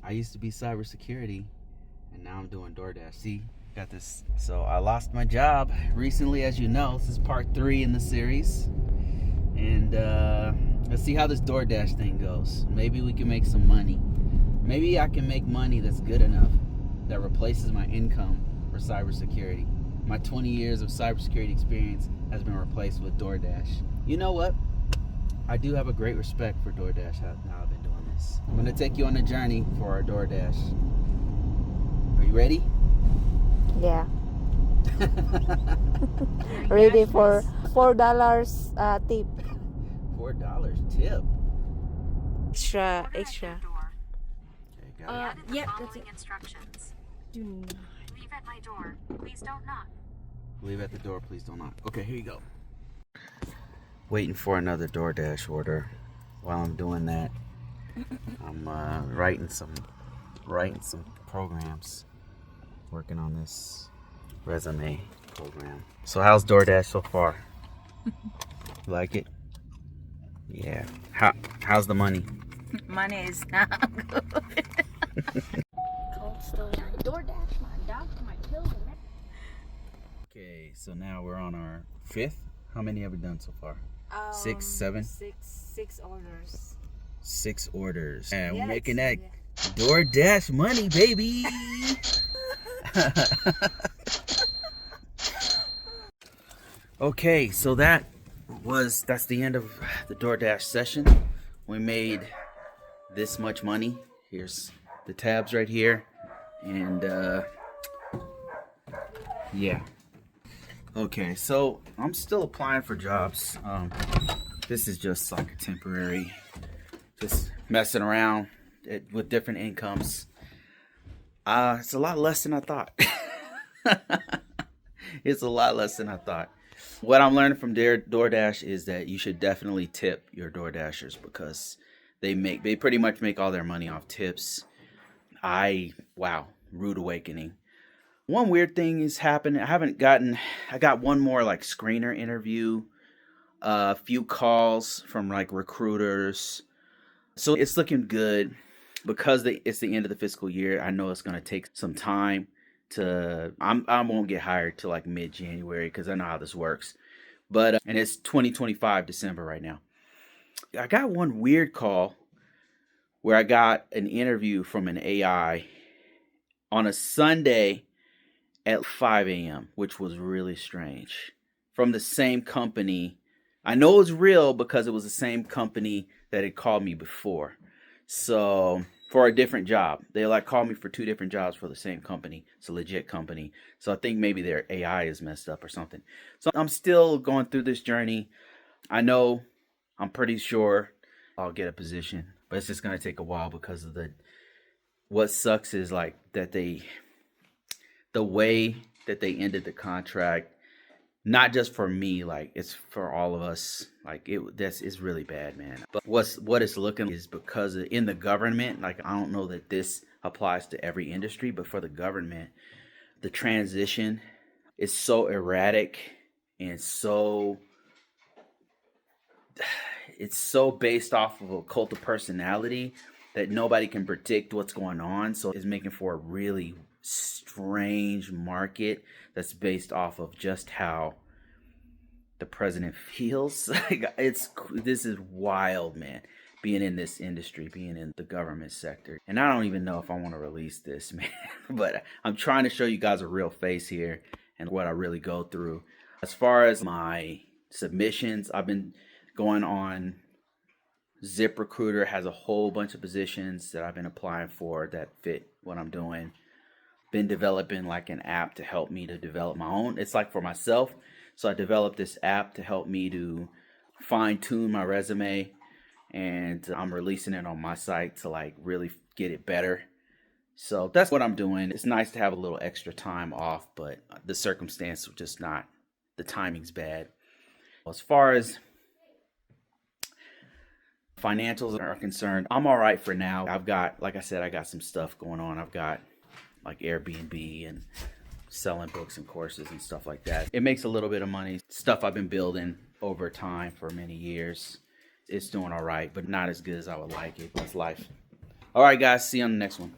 I used to be cybersecurity, and now I'm doing DoorDash. See, got this. So I lost my job recently, as you know. This is part 3 in the series, and let's see how this DoorDash thing goes. Maybe we can make some money. Maybe I can make money that's good enough that replaces my income for cybersecurity. My 20 years of cybersecurity experience has been replaced with DoorDash. You know what? I do have a great respect for DoorDash now I've been doing this. I'm gonna take you on a journey for our DoorDash. Are you ready? Yeah. Ready for $4 tip. $4 tip. Extra. Okay, got it. Yeah, that's it. Instructions. Leave at my door. Please don't knock. Leave at the door, please don't knock. Okay, here you go. Waiting for another DoorDash order. While I'm doing that, I'm writing some programs, working on this resume program. So how's DoorDash so far? You like it? Yeah. How's the money? Money is not good. Cold stone. DoorDash, my dog, my pills. Okay, so now we're on our 5th. How many have we done so far? 6, 7? Six orders. 6 orders. And Yeah, we're making that DoorDash money, baby. Okay, so that's the end of the DoorDash session. We made this much money. Here's the tabs right here, and yeah. Okay, so I'm still applying for jobs. This is just like a temporary, just messing around with different incomes. It's a lot less than I thought. It's a lot less than I thought. What I'm learning from DoorDash is that you should definitely tip your DoorDashers because they pretty much make all their money off tips. Wow, rude awakening. One weird thing is happening. I got one more like screener interview, a few calls from like recruiters. So it's looking good because it's the end of the fiscal year. I know it's going to take some time I won't get hired till like mid-January because I know how this works. But, and it's 2025 December right now. I got one weird call where I got an interview from an AI on a Sunday at 5 a.m., which was really strange. From the same company. I know it was real because it was the same company that had called me before. So, for a different job. They like called me for 2 different jobs for the same company. It's a legit company. So I think maybe their AI is messed up or something. So I'm still going through this journey. I'm pretty sure I'll get a position. But it's just going to take a while because of what sucks is like that the way that they ended the contract, not just for me, like it's for all of us. Like it's really bad, man. But what it's looking is because in the government, like I don't know that this applies to every industry, but for the government, the transition is so erratic and it's so based off of a cult of personality that nobody can predict what's going on. So it's making for a really strange market that's based off of just how the president feels. This is wild, man, being in this industry, being in the government sector. And I don't even know if I want to release this, man, but I'm trying to show you guys a real face here and what I really go through. As far as my submissions, I've been going on ZipRecruiter, has a whole bunch of positions that I've been applying for that fit what I'm doing. Been developing like an app to help me to develop my own. It's like for myself. So I developed this app to help me to fine tune my resume, and I'm releasing it on my site to like really get it better. So that's what I'm doing. It's nice to have a little extra time off, but the circumstance was just not, the timing's bad. As far as financials are concerned, I'm all right for now. I've got, like I said, I got some stuff going on. I've got like Airbnb and selling books and courses and stuff like that. It makes a little bit of money. Stuff I've been building over time for many years. It's doing all right, but not as good as I would like it. It's life. All right, guys. See you on the next one.